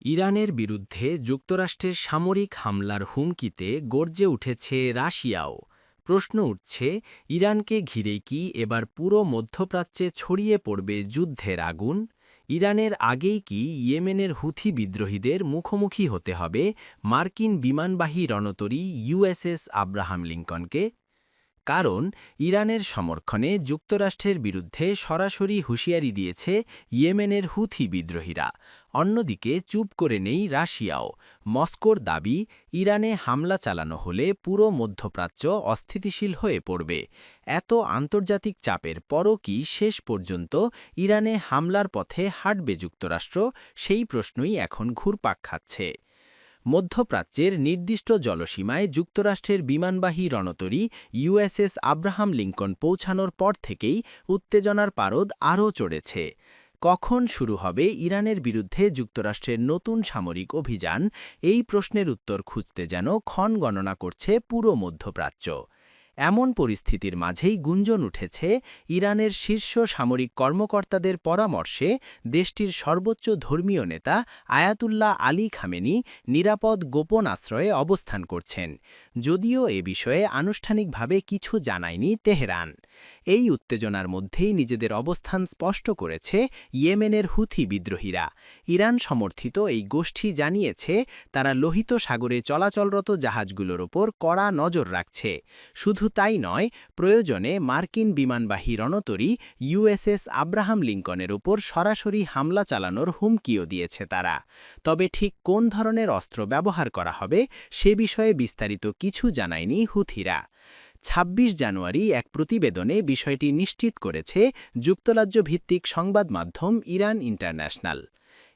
ইরানের বিরুদ্ধে যুক্তরাষ্ট্রের সামরিক হামলার হুমকিতে গর্জে উঠেছে রাশিয়াও। প্রশ্ন উঠছে, ইরানকে ঘিরে কি এবার পুরো মধ্যপ্রাচ্যে ছড়িয়ে পড়বে যুদ্ধের আগুন? ইরানের আগেই কি ইয়েমেনের হুথি বিদ্রোহীদের মুখোমুখি হতে হবে মার্কিন বিমানবাহী রণতরী ইউএসএস আব্রাহাম লিঙ্কনকে? কারণ ইরানের সমর্থনে যুক্তরাষ্ট্রের বিরুদ্ধে সরাসরি হুঁশিয়ারি দিয়েছে ইয়েমেনের হুথি বিদ্রোহীরা। অন্যদিকে চুপ করে নেই রাশিয়াও। মস্কোর দাবি, ইরানে হামলা চালানো হলে পুরো মধ্যপ্রাচ্য অস্থিতিশীল হয়ে পড়বে। এত আন্তর্জাতিক চাপের পরও কি শেষ পর্যন্ত ইরানে হামলার পথে হাঁটবে যুক্তরাষ্ট্র? সেই প্রশ্নই এখন ঘুরপাক খাচ্ছে। মধ্যপ্রাচ্যের নির্দিষ্ট জলসীমায় যুক্তরাষ্ট্রের বিমানবাহী রণতরী ইউএসএস আব্রাহাম লিঙ্কন পৌঁছানোর পর থেকেই উত্তেজনার পারদ আরও চড়েছে। কখন শুরু হবে ইরানের বিরুদ্ধে যুক্তরাষ্ট্রের নতুন সামরিক অভিযান, এই প্রশ্নের উত্তর খুঁজতে যেন ক্ষণ গণনা করছে পুরো মধ্যপ্রাচ্য। এমন পরিস্থিতির মাঝেই গুঞ্জন উঠেছে, ইরানের শীর্ষ সামরিক কর্মকর্তাদের পরামর্শে দেশটির সর্বোচ্চ ধর্মীয় নেতা আয়াতুল্লাহ আলী খামেনি নিরাপদ গোপন আশ্রয়ে অবস্থান করছেন। যদিও এ বিষয়ে আনুষ্ঠানিকভাবে কিছু জানায়নি তেহরান। এই উত্তেজনার মধ্যেই নিজেদের অবস্থান স্পষ্ট করেছে ইয়েমেনের হুথি বিদ্রোহীরা। ইরান সমর্থিত এই গোষ্ঠী জানিয়েছে, তারা লোহিত সাগরে চলাচলরত জাহাজগুলোর ওপর কড়া নজর রাখছে। শুধু তাই নয়, প্রয়োজনে মার্কিন বিমানবাহী রণতরী ইউএসএস আব্রাহাম লিঙ্কনের উপর সরাসরি হামলা চালানোর হুমকিও দিয়েছে তারা। তবে ঠিক কোন ধরনের অস্ত্র ব্যবহার করা হবে সে বিষয়ে বিস্তারিত কিছু জানায়নি হুথিরা। ২৬ জানুয়ারি এক প্রতিবেদনে বিষয়টি নিশ্চিত করেছে যুক্তরাজ্য-ভিত্তিক সংবাদ মাধ্যম ইরান ইন্টারন্যাশনাল।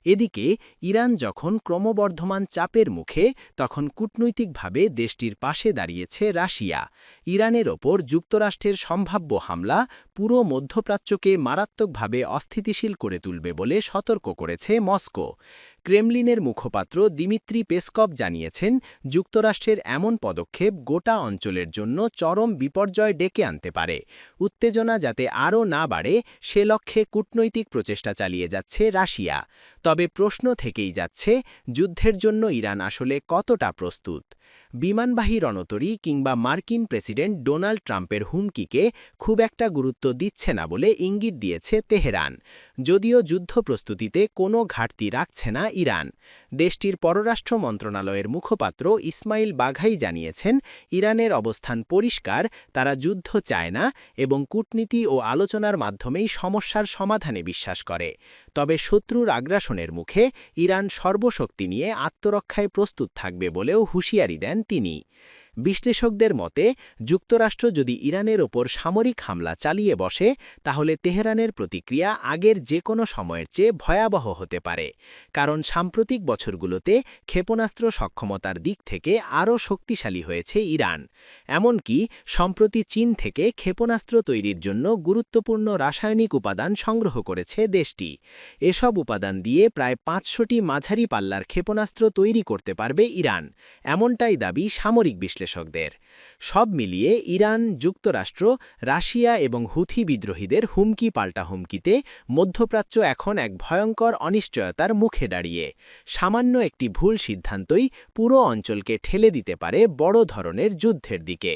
এদিকে ইরান যখন ক্রমবর্ধমান চাপের মুখে, তখন কূটনৈতিকভাবে দেশটির পাশে দাঁড়িয়েছে রাশিয়া। ইরানের ওপর যুক্তরাষ্ট্রের সম্ভাব্য হামলা পুরো মধ্যপ্রাচ্যকে মারাত্মকভাবে অস্থিতিশীল করে তুলবে বলে সতর্ক করেছে মস্কো। ক্রেমলিনের মুখপাত্র দিমিত্রি পেসকভ জানিয়েছেন, যুক্তরাষ্ট্রের এমন পদক্ষেপ গোটা অঞ্চলের জন্য চরম বিপর্যয় ডেকে আনতে পারে। উত্তেজনা যাতে আরও না বাড়ে সে লক্ষ্যে কূটনৈতিক প্রচেষ্টা চালিয়ে যাচ্ছে রাশিয়া। তবে প্রশ্ন থেকেই যাচ্ছে, যুদ্ধের জন্য ইরান আসলে কতটা প্রস্তুত? বিমানবাহী রণতরী কিংবা মার্কিন প্রেসিডেন্ট ডোনাল্ড ট্রাম্পের হুমকিকে খুব একটা গুরুত্ব দিচ্ছে না বলে ইঙ্গিত দিয়েছে তেহরান। যদিও যুদ্ধ প্রস্তুতিতে কোনো ঘাটতি রাখছে না ইরান। দেশটির পররাষ্ট্র মন্ত্রণালয়ের মুখপাত্র ইসমাইল বাঘাই জানিয়েছেন, ইরানের অবস্থান পরিষ্কার, তারা যুদ্ধ চায় না এবং কূটনীতি ও আলোচনার মাধ্যমেই সমস্যার সমাধানে বিশ্বাস করে। তবে শত্রুর আগ্রাসনের মুখে ইরান সর্বশক্তি নিয়ে আত্মরক্ষায় প্রস্তুত থাকবে বলেও হুঁশিয়ারি দেন তিনি। বিশ্লেষকদের মতে, যুক্তরাষ্ট্র যদি ইরানের ওপর সামরিক হামলা চালিয়ে বসে, তাহলে তেহরানের প্রতিক্রিয়া আগের যে কোনো সময়ের চেয়ে ভয়াবহ হতে পারে। কারণ সাম্প্রতিক বছরগুলোতে ক্ষেপণাস্ত্র সক্ষমতার দিক থেকে আরও শক্তিশালী হয়েছে ইরান। এমনকি সম্প্রতি চীন থেকে ক্ষেপণাস্ত্র তৈরির জন্য গুরুত্বপূর্ণ রাসায়নিক উপাদান সংগ্রহ করেছে দেশটি। এসব উপাদান দিয়ে প্রায় ৫০০টি মাঝারি পাল্লার ক্ষেপণাস্ত্র তৈরি করতে পারবে ইরান, এমনটাই দাবি সামরিক বিশ্লেষকদের। সব মিলিয়ে ইরান, যুক্তরাষ্ট্র, রাশিয়া এবং হুথি বিদ্রোহীদের হুমকি পাল্টা হুমকিতে মধ্যপ্রাচ্য এখন এক ভয়ঙ্কর অনিশ্চয়তার মুখে দাঁড়িয়ে। সামান্য একটি ভুল সিদ্ধান্তই পুরো অঞ্চলকে ঠেলে দিতে পারে বড় ধরনের যুদ্ধের দিকে।